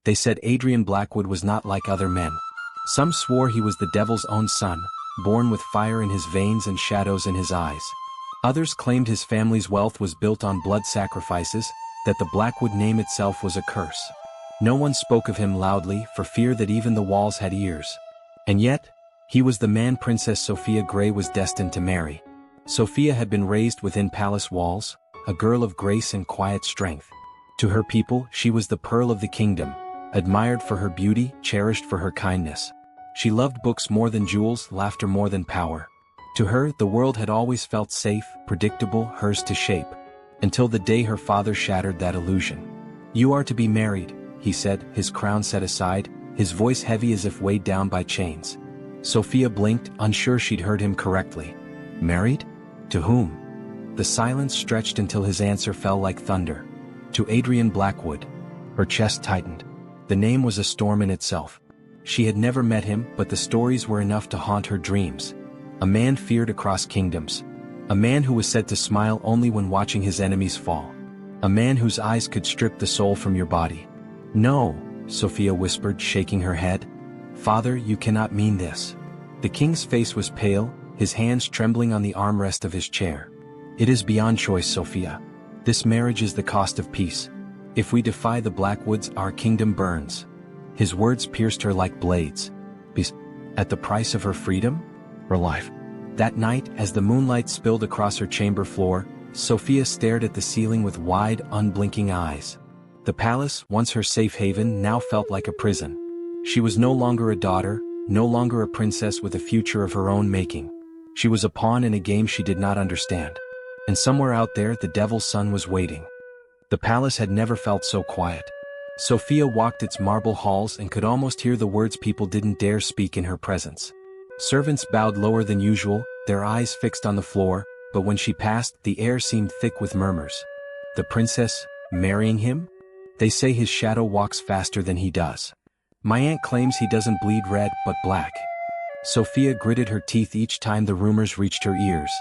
They said Adrian Blackwood was not like other men. Some swore he was the devil's own son, born with fire in his veins and shadows in his eyes. Others claimed his family's wealth was built on blood sacrifices, that the Blackwood name itself was a curse. No one spoke of him loudly for fear that even the walls had ears. And yet, he was the man Princess Sophia Grey was destined to marry. Sophia had been raised within palace walls, a girl of grace and quiet strength. To her people, she was the pearl of the kingdom, admired for her beauty, cherished for her kindness. She loved books more than jewels, laughter more than power. To her, the world had always felt safe, predictable, hers to shape. Until the day her father shattered that illusion. "You are to be married," he said, his crown set aside, his voice heavy as if weighed down by chains. Sophia blinked, unsure she'd heard him correctly. Married? To whom? The silence stretched until his answer fell like thunder. To Adrian Blackwood. Her chest tightened. The name was a storm in itself. She had never met him, but the stories were enough to haunt her dreams. A man feared across kingdoms. A man who was said to smile only when watching his enemies fall. A man whose eyes could strip the soul from your body. "No," Sophia whispered, shaking her head. "Father, you cannot mean this." The king's face was pale, his hands trembling on the armrest of his chair. "It is beyond choice, Sophia. This marriage is the cost of peace. If we defy the Blackwoods, our kingdom burns." His words pierced her like blades. "Peace? At the price of her freedom? Her life?" That night, as the moonlight spilled across her chamber floor, Sophia stared at the ceiling with wide, unblinking eyes. The palace, once her safe haven, now felt like a prison. She was no longer a daughter, no longer a princess with a future of her own making. She was a pawn in a game she did not understand. And somewhere out there, the devil's son was waiting. The palace had never felt so quiet. Sophia walked its marble halls and could almost hear the words people didn't dare speak in her presence. Servants bowed lower than usual, their eyes fixed on the floor, but when she passed, the air seemed thick with murmurs. The princess, marrying him? They say his shadow walks faster than he does. My aunt claims he doesn't bleed red, but black. Sophia gritted her teeth each time the rumors reached her ears.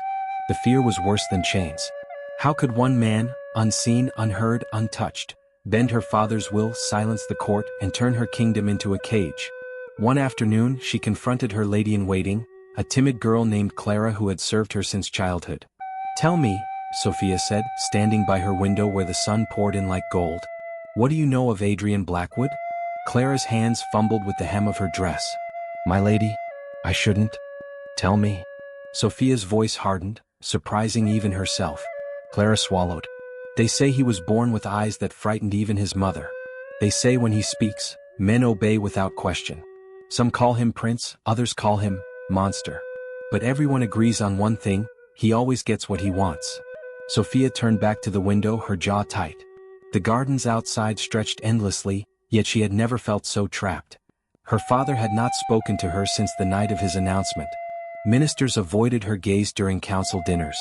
The fear was worse than chains. How could one man, unseen, unheard, untouched, bend her father's will, silence the court, and turn her kingdom into a cage? One afternoon, she confronted her lady-in-waiting, a timid girl named Clara who had served her since childhood. "Tell me," Sophia said, standing by her window where the sun poured in like gold. "What do you know of Adrian Blackwood?" Clara's hands fumbled with the hem of her dress. "My lady, I shouldn't. Tell me." Sophia's voice hardened, surprising even herself. Clara swallowed. "They say he was born with eyes that frightened even his mother. They say when he speaks, men obey without question. Some call him prince, others call him monster. But everyone agrees on one thing, he always gets what he wants." Sophia turned back to the window, her jaw tight. The gardens outside stretched endlessly, yet she had never felt so trapped. Her father had not spoken to her since the night of his announcement. Ministers avoided her gaze during council dinners.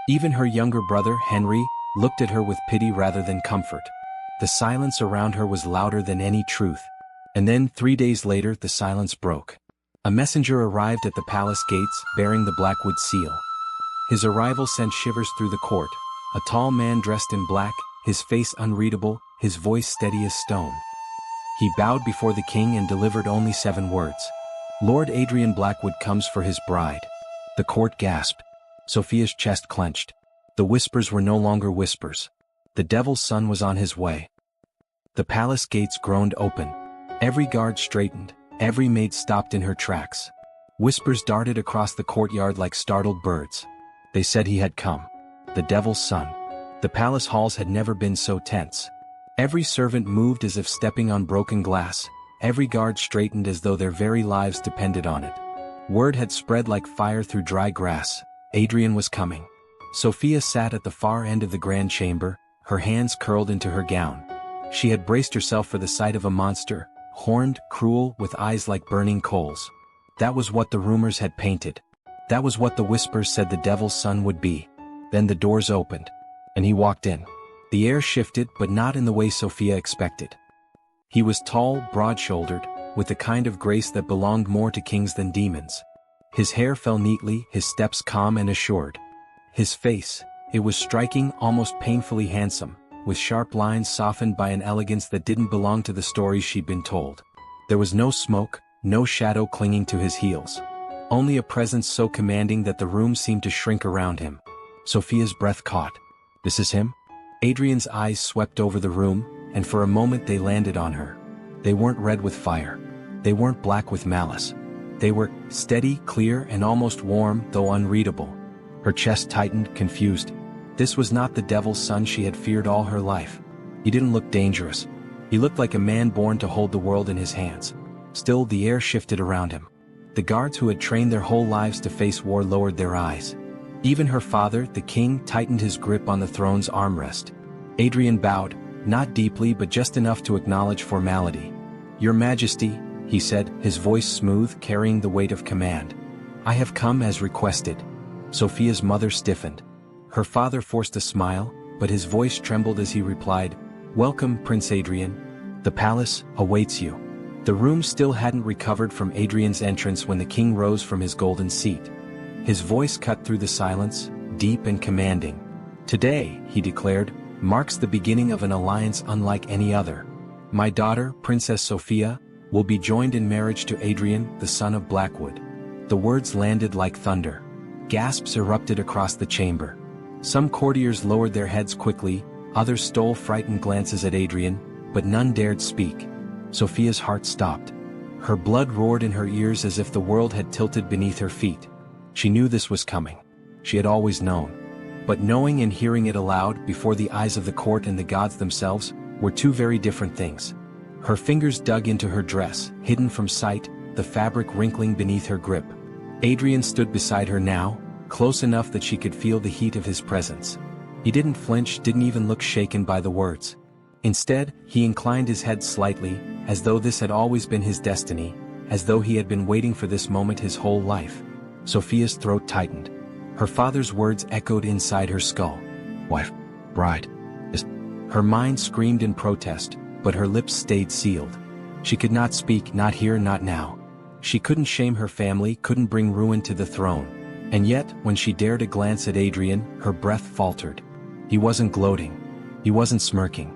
Even her younger brother, Henry, looked at her with pity rather than comfort. The silence around her was louder than any truth. And then, 3 days later, the silence broke. A messenger arrived at the palace gates, bearing the Blackwood seal. His arrival sent shivers through the court. A tall man dressed in black, his face unreadable, his voice steady as stone. He bowed before the king and delivered only 7 words. "Lord Adrian Blackwood comes for his bride." The court gasped. Sophia's chest clenched. The whispers were no longer whispers. The devil's son was on his way. The palace gates groaned open. Every guard straightened, every maid stopped in her tracks. Whispers darted across the courtyard like startled birds. They said he had come. The devil's son. The palace halls had never been so tense. Every servant moved as if stepping on broken glass. Every guard straightened as though their very lives depended on it. Word had spread like fire through dry grass. Adrian was coming. Sophia sat at the far end of the grand chamber, her hands curled into her gown. She had braced herself for the sight of a monster, horned, cruel, with eyes like burning coals. That was what the rumors had painted. That was what the whispers said the devil's son would be. Then the doors opened. And he walked in. The air shifted, but not in the way Sophia expected. He was tall, broad-shouldered, with the kind of grace that belonged more to kings than demons. His hair fell neatly, his steps calm and assured. His face, it was striking, almost painfully handsome, with sharp lines softened by an elegance that didn't belong to the stories she'd been told. There was no smoke, no shadow clinging to his heels. Only a presence so commanding that the room seemed to shrink around him. Sophia's breath caught. This is him? Adrian's eyes swept over the room, and for a moment they landed on her. They weren't red with fire. They weren't black with malice. They were steady, clear, and almost warm, though unreadable. Her chest tightened, confused. This was not the devil's son she had feared all her life. He didn't look dangerous. He looked like a man born to hold the world in his hands. Still, the air shifted around him. The guards who had trained their whole lives to face war lowered their eyes. Even her father, the king, tightened his grip on the throne's armrest. Adrian bowed, not deeply but just enough to acknowledge formality. "Your Majesty," he said, his voice smooth, carrying the weight of command. "I have come as requested." Sophia's mother stiffened. Her father forced a smile, but his voice trembled as he replied, "Welcome, Prince Adrian. The palace awaits you." The room still hadn't recovered from Adrian's entrance when the king rose from his golden seat. His voice cut through the silence, deep and commanding. "Today," he declared, "marks the beginning of an alliance unlike any other. My daughter, Princess Sophia, will be joined in marriage to Adrian, the son of Blackwood." The words landed like thunder. Gasps erupted across the chamber. Some courtiers lowered their heads quickly, others stole frightened glances at Adrian, but none dared speak. Sophia's heart stopped. Her blood roared in her ears as if the world had tilted beneath her feet. She knew this was coming. She had always known. But knowing and hearing it aloud before the eyes of the court and the gods themselves were two very different things. Her fingers dug into her dress, hidden from sight, the fabric wrinkling beneath her grip. Adrian stood beside her now, close enough that she could feel the heat of his presence. He didn't flinch, didn't even look shaken by the words. Instead, he inclined his head slightly, as though this had always been his destiny, as though he had been waiting for this moment his whole life. Sophia's throat tightened. Her father's words echoed inside her skull. "Wife, bride." Her mind screamed in protest, but her lips stayed sealed. She could not speak, not here, not now. She couldn't shame her family, couldn't bring ruin to the throne. And yet, when she dared a glance at Adrian, her breath faltered. He wasn't gloating. He wasn't smirking.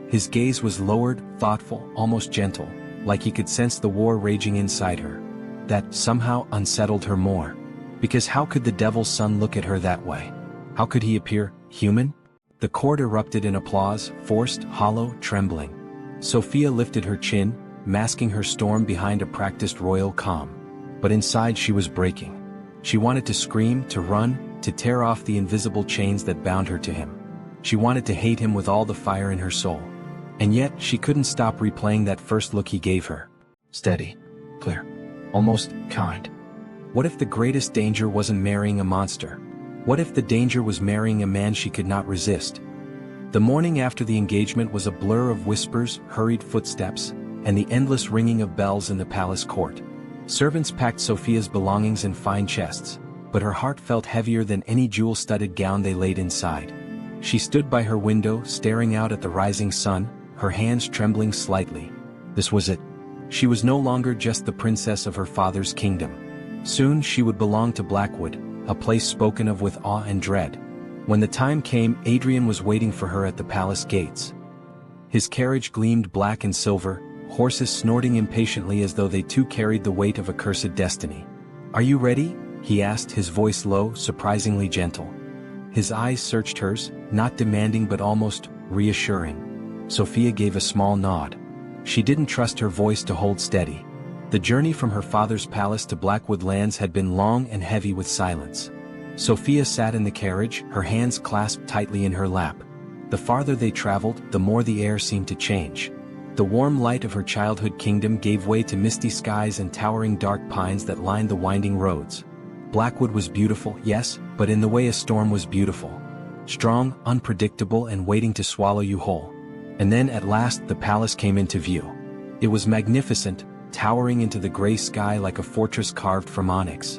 His gaze was lowered, thoughtful, almost gentle, like he could sense the war raging inside her. That somehow unsettled her more. Because how could the devil's son look at her that way? How could he appear human? The court erupted in applause, forced, hollow, trembling. Sophia lifted her chin, masking her storm behind a practiced royal calm. But inside she was breaking. She wanted to scream, to run, to tear off the invisible chains that bound her to him. She wanted to hate him with all the fire in her soul. And yet, she couldn't stop replaying that first look he gave her. Steady, clear, almost kind. What if the greatest danger wasn't marrying a monster? What if the danger was marrying a man she could not resist? The morning after the engagement was a blur of whispers, hurried footsteps, and the endless ringing of bells in the palace court. Servants packed Sophia's belongings in fine chests, but her heart felt heavier than any jewel-studded gown they laid inside. She stood by her window, staring out at the rising sun, her hands trembling slightly. This was it. She was no longer just the princess of her father's kingdom. Soon she would belong to Blackwood, a place spoken of with awe and dread. When the time came, Adrian was waiting for her at the palace gates. His carriage gleamed black and silver, horses snorting impatiently as though they too carried the weight of a cursed destiny. "Are you ready?" he asked, his voice low, surprisingly gentle. His eyes searched hers, not demanding but almost reassuring. Sophia gave a small nod. She didn't trust her voice to hold steady. The journey from her father's palace to Blackwood lands had been long and heavy with silence. Sophia sat in the carriage, her hands clasped tightly in her lap. The farther they traveled, the more the air seemed to change. The warm light of her childhood kingdom gave way to misty skies and towering dark pines that lined the winding roads. Blackwood was beautiful, yes, but in the way a storm was beautiful. Strong, unpredictable, and waiting to swallow you whole. And then at last the palace came into view. It was magnificent, towering into the gray sky like a fortress carved from onyx.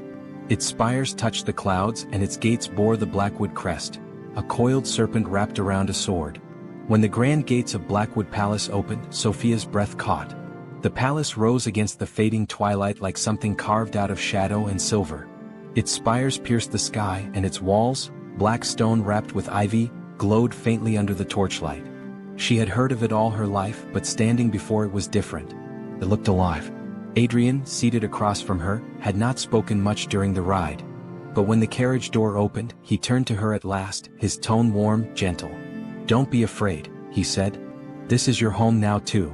Its spires touched the clouds and its gates bore the Blackwood crest, a coiled serpent wrapped around a sword. When the grand gates of Blackwood Palace opened, Sophia's breath caught. The palace rose against the fading twilight like something carved out of shadow and silver. Its spires pierced the sky and its walls, black stone wrapped with ivy, glowed faintly under the torchlight. She had heard of it all her life, but standing before it was different. It looked alive. Adrian, seated across from her, had not spoken much during the ride. But when the carriage door opened, he turned to her at last, his tone warm, gentle. "Don't be afraid," he said. "This is your home now too."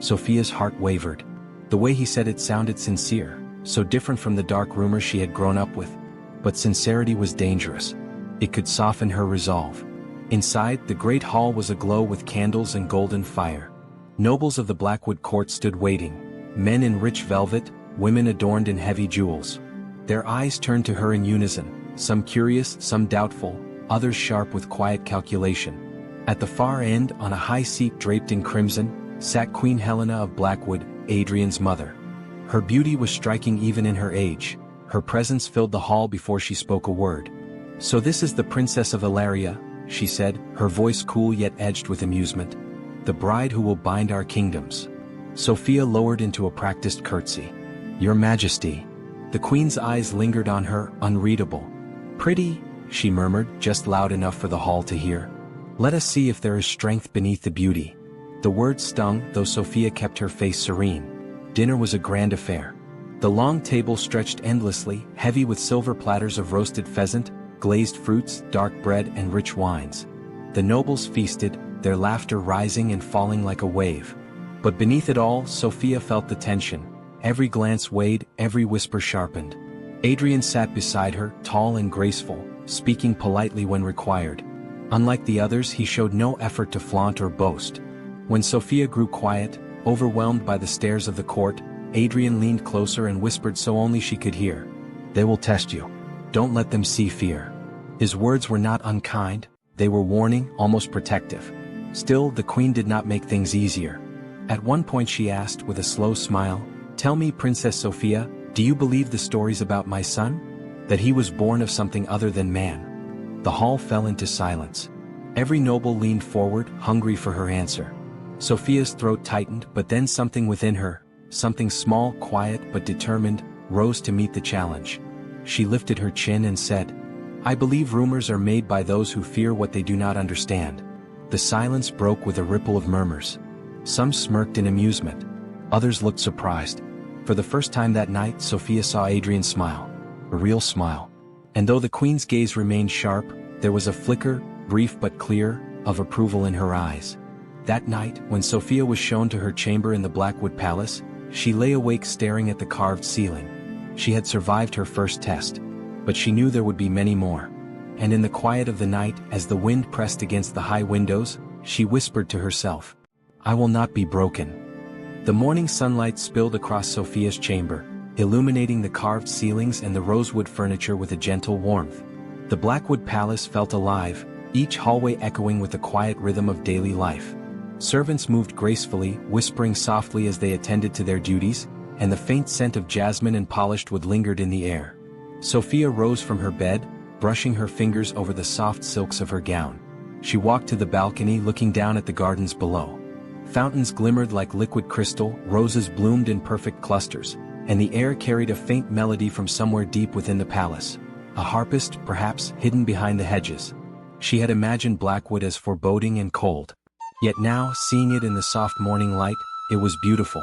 Sophia's heart wavered. The way he said it sounded sincere, so different from the dark rumors she had grown up with. But sincerity was dangerous. It could soften her resolve. Inside, the great hall was aglow with candles and golden fire. Nobles of the Blackwood court stood waiting, men in rich velvet, women adorned in heavy jewels. Their eyes turned to her in unison, some curious, some doubtful, others sharp with quiet calculation. At the far end, on a high seat draped in crimson, sat Queen Helena of Blackwood, Adrian's mother. Her beauty was striking even in her age. Her presence filled the hall before she spoke a word. "So this is the Princess of Ilaria," she said, her voice cool yet edged with amusement. "The bride who will bind our kingdoms." Sophia lowered into a practiced curtsy. "Your Majesty." The Queen's eyes lingered on her, unreadable. "Pretty," she murmured, just loud enough for the hall to hear. "Let us see if there is strength beneath the beauty." The words stung, though Sophia kept her face serene. Dinner was a grand affair. The long table stretched endlessly, heavy with silver platters of roasted pheasant, glazed fruits, dark bread and rich wines. The nobles feasted, their laughter rising and falling like a wave. But beneath it all, Sophia felt the tension. Every glance weighed, every whisper sharpened. Adrian sat beside her, tall and graceful, speaking politely when required. Unlike the others, he showed no effort to flaunt or boast. When Sophia grew quiet, overwhelmed by the stares of the court, Adrian leaned closer and whispered so only she could hear. "They will test you. Don't let them see fear." His words were not unkind, they were warning, almost protective. Still, the Queen did not make things easier. At one point she asked, with a slow smile, "Tell me, Princess Sophia, do you believe the stories about my son? That he was born of something other than man?" The hall fell into silence. Every noble leaned forward, hungry for her answer. Sophia's throat tightened, but then something within her, something small, quiet but determined, rose to meet the challenge. She lifted her chin and said, "I believe rumors are made by those who fear what they do not understand." The silence broke with a ripple of murmurs. Some smirked in amusement. Others looked surprised. For the first time that night, Sophia saw Adrian smile. A real smile. And though the Queen's gaze remained sharp, there was a flicker, brief but clear, of approval in her eyes. That night, when Sophia was shown to her chamber in the Blackwood Palace, she lay awake staring at the carved ceiling. She had survived her first test. But she knew there would be many more. And in the quiet of the night, as the wind pressed against the high windows, she whispered to herself, "I will not be broken." The morning sunlight spilled across Sophia's chamber, illuminating the carved ceilings and the rosewood furniture with a gentle warmth. The Blackwood Palace felt alive, each hallway echoing with the quiet rhythm of daily life. Servants moved gracefully, whispering softly as they attended to their duties, and the faint scent of jasmine and polished wood lingered in the air. Sophia rose from her bed, brushing her fingers over the soft silks of her gown. She walked to the balcony, looking down at the gardens below. Fountains glimmered like liquid crystal, roses bloomed in perfect clusters, and the air carried a faint melody from somewhere deep within the palace. A harpist, perhaps, hidden behind the hedges. She had imagined Blackwood as foreboding and cold. Yet now, seeing it in the soft morning light, it was beautiful.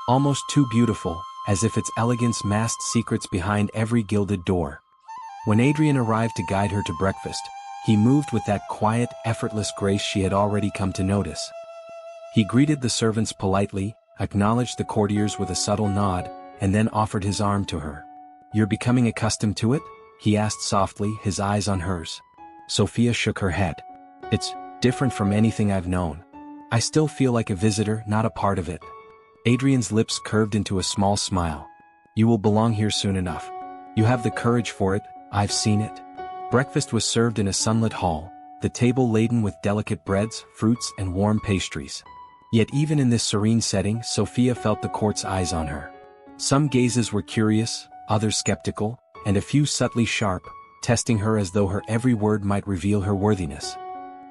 Almost too beautiful, as if its elegance masked secrets behind every gilded door. When Adrian arrived to guide her to breakfast, he moved with that quiet, effortless grace she had already come to notice. He greeted the servants politely, acknowledged the courtiers with a subtle nod, and then offered his arm to her. "You're becoming accustomed to it?" he asked softly, his eyes on hers. Sophia shook her head. "It's different from anything I've known. I still feel like a visitor, not a part of it." Adrian's lips curved into a small smile. "You will belong here soon enough. You have the courage for it, I've seen it." Breakfast was served in a sunlit hall, the table laden with delicate breads, fruits, and warm pastries. Yet even in this serene setting, Sophia felt the court's eyes on her. Some gazes were curious, others skeptical, and a few subtly sharp, testing her as though her every word might reveal her worthiness.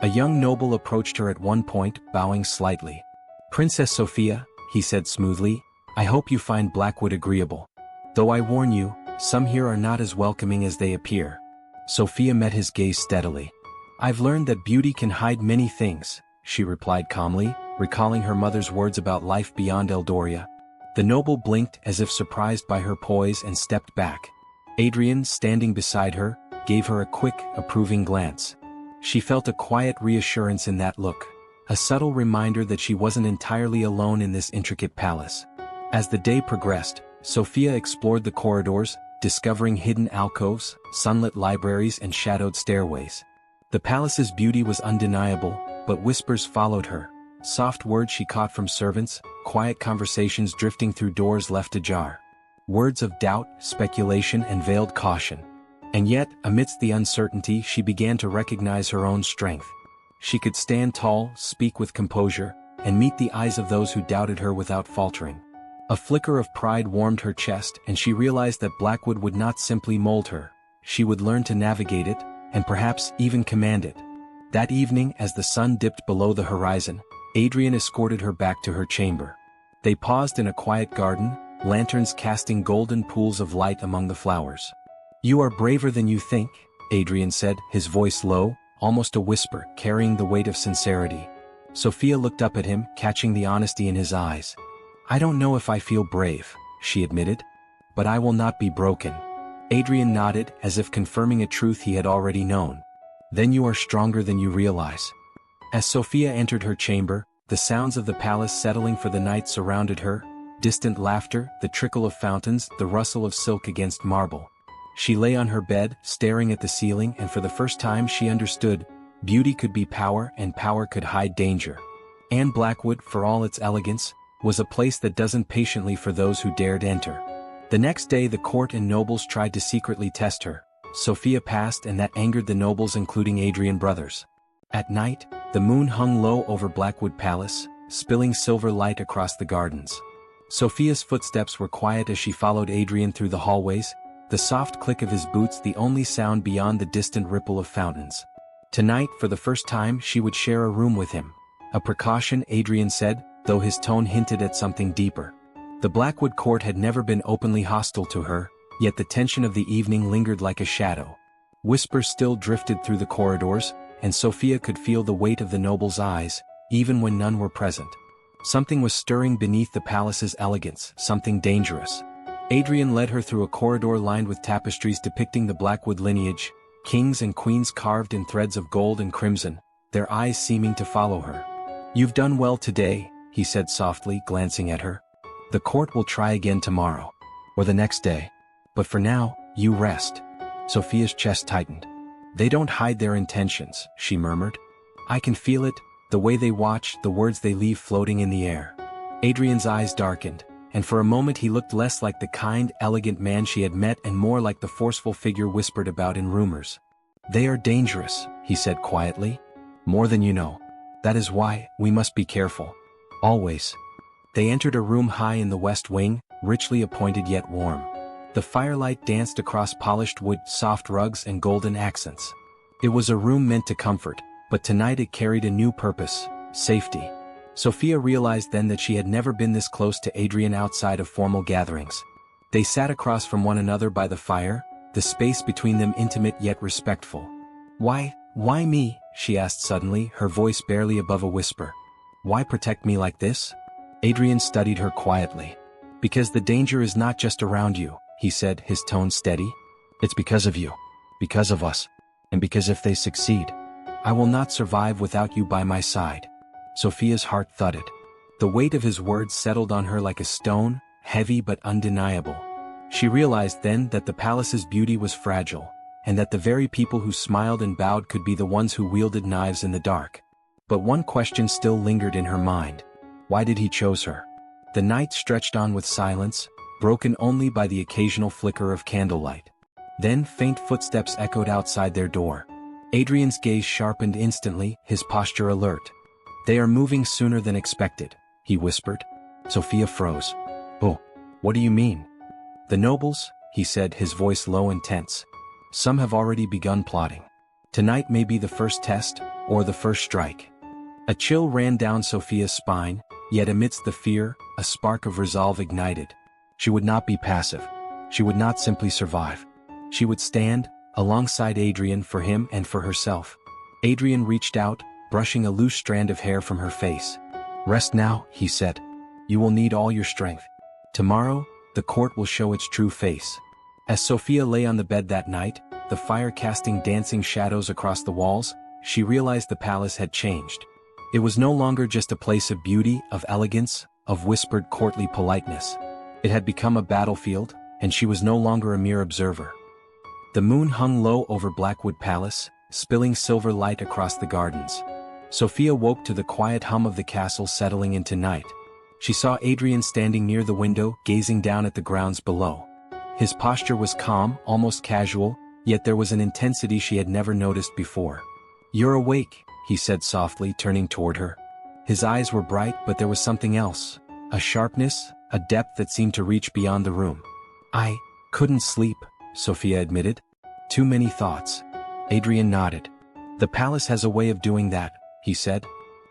A young noble approached her at one point, bowing slightly. "Princess Sophia," he said smoothly, "I hope you find Blackwood agreeable. Though I warn you, some here are not as welcoming as they appear." Sophia met his gaze steadily. "I've learned that beauty can hide many things," she replied calmly, recalling her mother's words about life beyond Eldoria. The noble blinked as if surprised by her poise and stepped back. Adrian, standing beside her, gave her a quick, approving glance. She felt a quiet reassurance in that look, a subtle reminder that she wasn't entirely alone in this intricate palace. As the day progressed, Sophia explored the corridors, discovering hidden alcoves, sunlit libraries and shadowed stairways. The palace's beauty was undeniable, but whispers followed her. Soft words she caught from servants, quiet conversations drifting through doors left ajar. Words of doubt, speculation and veiled caution. And yet, amidst the uncertainty, she began to recognize her own strength. She could stand tall, speak with composure, and meet the eyes of those who doubted her without faltering. A flicker of pride warmed her chest, and she realized that Blackwood would not simply mold her. She would learn to navigate it, and perhaps even command it. That evening, as the sun dipped below the horizon, Adrian escorted her back to her chamber. They paused in a quiet garden, lanterns casting golden pools of light among the flowers. "You are braver than you think," Adrian said, his voice low, almost a whisper, carrying the weight of sincerity. Sophia looked up at him, catching the honesty in his eyes. "I don't know if I feel brave," she admitted. "But I will not be broken." Adrian nodded, as if confirming a truth he had already known. "Then you are stronger than you realize." As Sophia entered her chamber, the sounds of the palace settling for the night surrounded her, distant laughter, the trickle of fountains, the rustle of silk against marble. She lay on her bed, staring at the ceiling, and for the first time she understood, beauty could be power and power could hide danger. And Blackwood, for all its elegance, was a place that doesn't patiently for those who dared enter. The next day the court and nobles tried to secretly test her. Sophia passed, and that angered the nobles, including Adrian brothers. At night, the moon hung low over Blackwood Palace, spilling silver light across the gardens. Sophia's footsteps were quiet as she followed Adrian through the hallways, the soft click of his boots the only sound beyond the distant ripple of fountains. Tonight, for the first time, she would share a room with him. A precaution, Adrian said, though his tone hinted at something deeper. The Blackwood court had never been openly hostile to her, yet the tension of the evening lingered like a shadow. Whispers still drifted through the corridors, and Sophia could feel the weight of the nobles' eyes, even when none were present. Something was stirring beneath the palace's elegance, something dangerous. Adrian led her through a corridor lined with tapestries depicting the Blackwood lineage, kings and queens carved in threads of gold and crimson, their eyes seeming to follow her. "You've done well today," he said softly, glancing at her. "The court will try again tomorrow. Or the next day. But for now, you rest." Sophia's chest tightened. "They don't hide their intentions," she murmured. "I can feel it, the way they watch, the words they leave floating in the air." Adrian's eyes darkened, and for a moment he looked less like the kind, elegant man she had met and more like the forceful figure whispered about in rumors. "They are dangerous," he said quietly. "More than you know. That is why, we must be careful. Always." They entered a room high in the west wing, richly appointed yet warm. The firelight danced across polished wood, soft rugs and golden accents. It was a room meant to comfort, but tonight it carried a new purpose: safety. Sophia realized then that she had never been this close to Adrian outside of formal gatherings. They sat across from one another by the fire, the space between them intimate yet respectful. Why me?" she asked suddenly, her voice barely above a whisper. "Why protect me like this?" Adrian studied her quietly. "Because the danger is not just around you," he said, his tone steady. "It's because of you. Because of us. And because if they succeed, I will not survive without you by my side." Sophia's heart thudded. The weight of his words settled on her like a stone, heavy but undeniable. She realized then that the palace's beauty was fragile, and that the very people who smiled and bowed could be the ones who wielded knives in the dark. But one question still lingered in her mind. Why did he choose her? The night stretched on with silence, broken only by the occasional flicker of candlelight. Then faint footsteps echoed outside their door. Adrian's gaze sharpened instantly, his posture alert. "They are moving sooner than expected," he whispered. Sophia froze. "Oh, what do you mean?" "The nobles," he said, his voice low and tense. "Some have already begun plotting. Tonight may be the first test, or the first strike." A chill ran down Sophia's spine, yet amidst the fear, a spark of resolve ignited. She would not be passive. She would not simply survive. She would stand, alongside Adrian, for him and for herself. Adrian reached out, brushing a loose strand of hair from her face. "Rest now," he said. "You will need all your strength. Tomorrow, the court will show its true face." As Sophia lay on the bed that night, the fire casting dancing shadows across the walls, she realized the palace had changed. It was no longer just a place of beauty, of elegance, of whispered courtly politeness. It had become a battlefield, and she was no longer a mere observer. The moon hung low over Blackwood Palace, spilling silver light across the gardens. Sophia woke to the quiet hum of the castle settling into night. She saw Adrian standing near the window, gazing down at the grounds below. His posture was calm, almost casual, yet there was an intensity she had never noticed before. "You're awake," he said softly, turning toward her. His eyes were bright, but there was something else, a sharpness, a depth that seemed to reach beyond the room. "I couldn't sleep," Sophia admitted. "Too many thoughts." Adrian nodded. "The palace has a way of doing that," he said.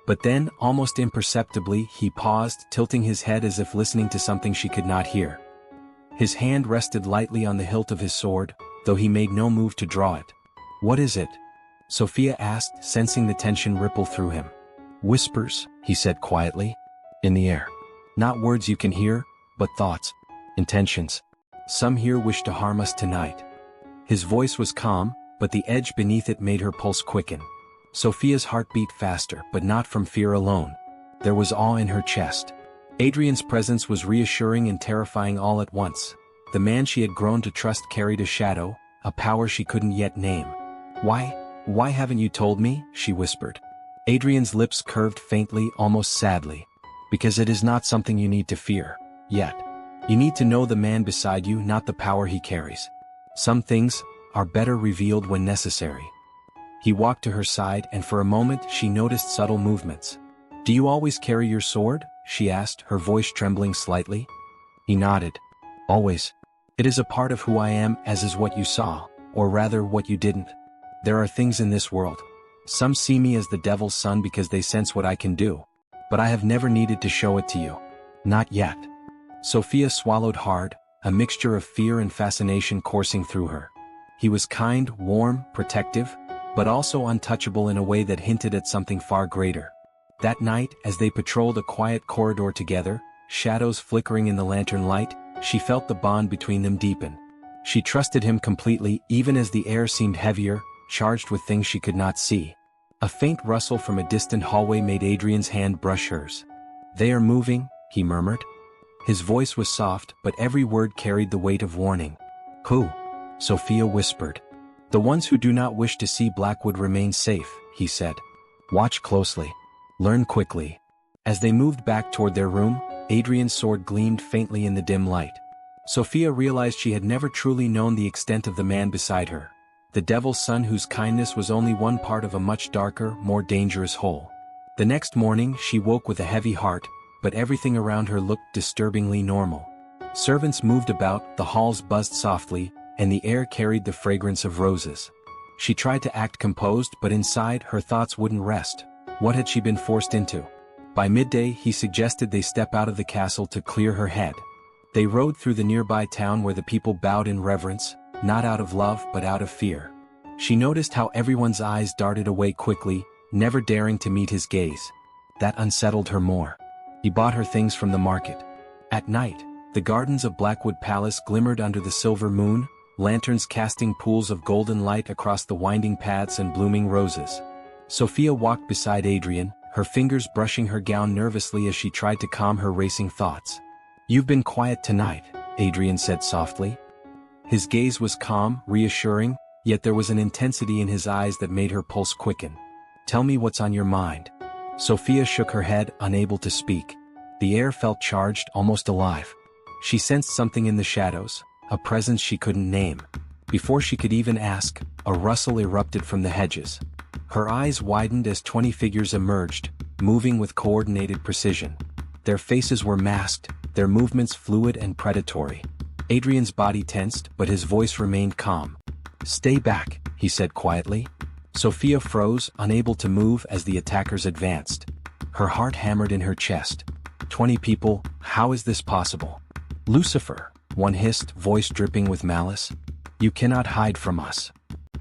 But then, almost imperceptibly, he paused, tilting his head as if listening to something she could not hear. His hand rested lightly on the hilt of his sword, though he made no move to draw it. "What is it?" Sophia asked, sensing the tension ripple through him. "Whispers," he said quietly. "In the air. Not words you can hear, but thoughts. Intentions. Some here wish to harm us tonight." His voice was calm, but the edge beneath it made her pulse quicken. Sophia's heart beat faster, but not from fear alone. There was awe in her chest. Adrian's presence was reassuring and terrifying all at once. The man she had grown to trust carried a shadow, a power she couldn't yet name. Why haven't you told me?" she whispered. Adrian's lips curved faintly, almost sadly. "Because it is not something you need to fear, yet. You need to know the man beside you, not the power he carries. Some things are better revealed when necessary." He walked to her side, and for a moment she noticed subtle movements. "Do you always carry your sword?" she asked, her voice trembling slightly. He nodded. "Always. It is a part of who I am, as is what you saw, or rather what you didn't. There are things in this world. Some see me as the devil's son because they sense what I can do. But I have never needed to show it to you. Not yet." Sophia swallowed hard, a mixture of fear and fascination coursing through her. He was kind, warm, protective, but also untouchable in a way that hinted at something far greater. That night, as they patrolled a quiet corridor together, shadows flickering in the lantern light, she felt the bond between them deepen. She trusted him completely, even as the air seemed heavier, charged with things she could not see. A faint rustle from a distant hallway made Adrian's hand brush hers. "They are moving," he murmured. His voice was soft, but every word carried the weight of warning. "Who?" Sophia whispered. "The ones who do not wish to see Blackwood remain safe," he said. "Watch closely. Learn quickly." As they moved back toward their room, Adrian's sword gleamed faintly in the dim light. Sophia realized she had never truly known the extent of the man beside her. The devil's son whose kindness was only one part of a much darker, more dangerous whole. The next morning she woke with a heavy heart, but everything around her looked disturbingly normal. Servants moved about, the halls buzzed softly, and the air carried the fragrance of roses. She tried to act composed, but inside her thoughts wouldn't rest. What had she been forced into? By midday he suggested they step out of the castle to clear her head. They rode through the nearby town where the people bowed in reverence, not out of love but out of fear. She noticed how everyone's eyes darted away quickly, never daring to meet his gaze. That unsettled her more. He bought her things from the market. At night, the gardens of Blackwood Palace glimmered under the silver moon, lanterns casting pools of golden light across the winding paths and blooming roses. Sophia walked beside Adrian, her fingers brushing her gown nervously as she tried to calm her racing thoughts. "You've been quiet tonight," Adrian said softly. His gaze was calm, reassuring, yet there was an intensity in his eyes that made her pulse quicken. "Tell me what's on your mind." Sophia shook her head, unable to speak. The air felt charged, almost alive. She sensed something in the shadows, a presence she couldn't name. Before she could even ask, a rustle erupted from the hedges. Her eyes widened as 20 figures emerged, moving with coordinated precision. Their faces were masked, their movements fluid and predatory. Adrian's body tensed, but his voice remained calm. "Stay back," he said quietly. Sophia froze, unable to move as the attackers advanced. Her heart hammered in her chest. 20 people, how is this possible? "Lucifer," one hissed, voice dripping with malice. "You cannot hide from us."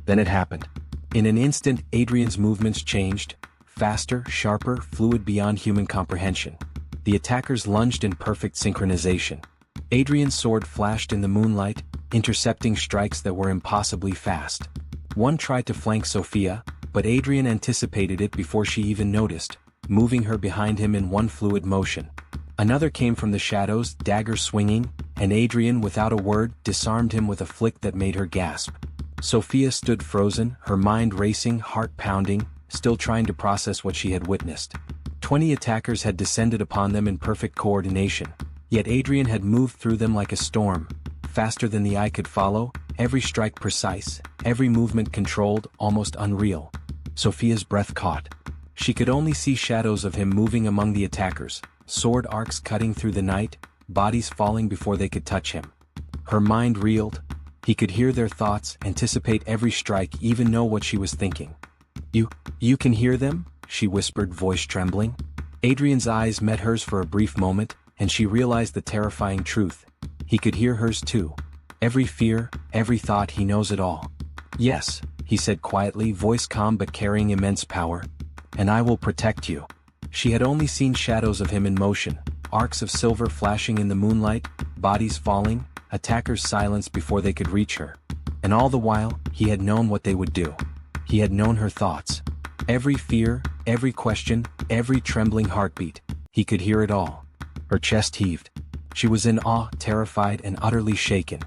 Then it happened. In an instant, Adrian's movements changed. faster, sharper, fluid beyond human comprehension. The attackers lunged in perfect synchronization. Adrian's sword flashed in the moonlight, intercepting strikes that were impossibly fast. One tried to flank Sophia, but Adrian anticipated it before she even noticed, moving her behind him in one fluid motion. Another came from the shadows, dagger swinging, and Adrian, without a word, disarmed him with a flick that made her gasp. Sophia stood frozen, her mind racing, heart pounding, still trying to process what she had witnessed. 20 attackers had descended upon them in perfect coordination, yet Adrian had moved through them like a storm, faster than the eye could follow, every strike precise, every movement controlled, almost unreal. Sophia's breath caught. She could only see shadows of him moving among the attackers, sword arcs cutting through the night, bodies falling before they could touch him. Her mind reeled. He could hear their thoughts, anticipate every strike, even know what she was thinking. You can hear them?" she whispered, voice trembling. Adrian's eyes met hers for a brief moment, and she realized the terrifying truth. He could hear hers too. Every fear, every thought, he knows it all. "Yes," he said quietly, voice calm but carrying immense power. "And I will protect you." She had only seen shadows of him in motion, arcs of silver flashing in the moonlight, bodies falling, attackers silenced before they could reach her. And all the while, he had known what they would do. He had known her thoughts. Every fear, every question, every trembling heartbeat. He could hear it all. Her chest heaved. She was in awe, terrified, and utterly shaken.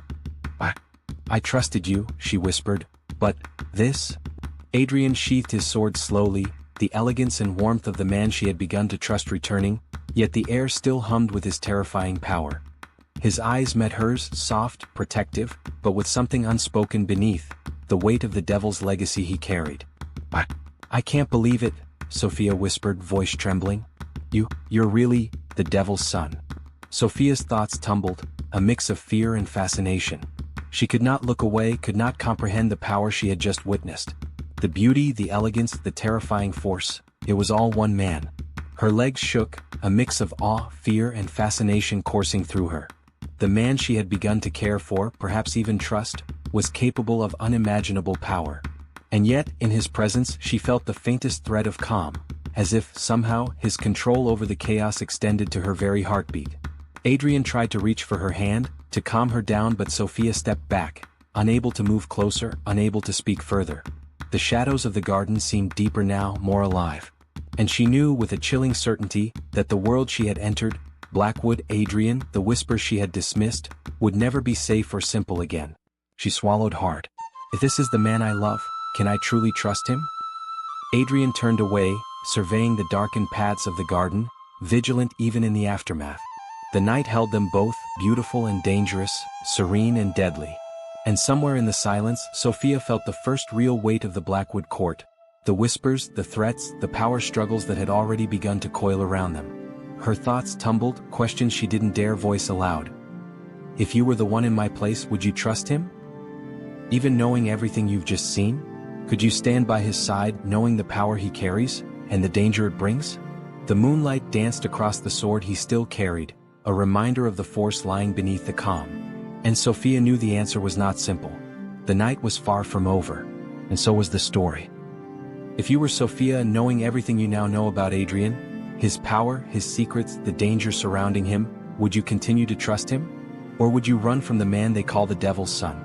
I trusted you," she whispered, "but this?" Adrian sheathed his sword slowly, the elegance and warmth of the man she had begun to trust returning, yet the air still hummed with his terrifying power. His eyes met hers, soft, protective, but with something unspoken beneath, the weight of the devil's legacy he carried. I can't believe it," Sophia whispered, voice trembling. You're really the devil's son." Sophia's thoughts tumbled, a mix of fear and fascination. She could not look away, could not comprehend the power she had just witnessed. The beauty, the elegance, the terrifying force, it was all one man. Her legs shook, a mix of awe, fear, and fascination coursing through her. The man she had begun to care for, perhaps even trust, was capable of unimaginable power. And yet, in his presence, she felt the faintest thread of calm, as if, somehow, his control over the chaos extended to her very heartbeat. Adrian tried to reach for her hand, to calm her down, but Sophia stepped back, unable to move closer, unable to speak further. The shadows of the garden seemed deeper now, more alive. And she knew with a chilling certainty that the world she had entered, Blackwood, Adrian, the whispers she had dismissed, would never be safe or simple again. She swallowed hard. If this is the man I love, can I truly trust him? Adrian turned away, surveying the darkened paths of the garden, vigilant even in the aftermath. The night held them both, beautiful and dangerous, serene and deadly. And somewhere in the silence, Sophia felt the first real weight of the Blackwood court. The whispers, the threats, the power struggles that had already begun to coil around them. Her thoughts tumbled, questions she didn't dare voice aloud. If you were the one in my place, would you trust him? Even knowing everything you've just seen? Could you stand by his side, knowing the power he carries, and the danger it brings? The moonlight danced across the sword he still carried, a reminder of the force lying beneath the calm. And Sophia knew the answer was not simple. The night was far from over, and so was the story. If you were Sophia, knowing everything you now know about Adrian, his power, his secrets, the danger surrounding him, would you continue to trust him? Or would you run from the man they call the devil's son?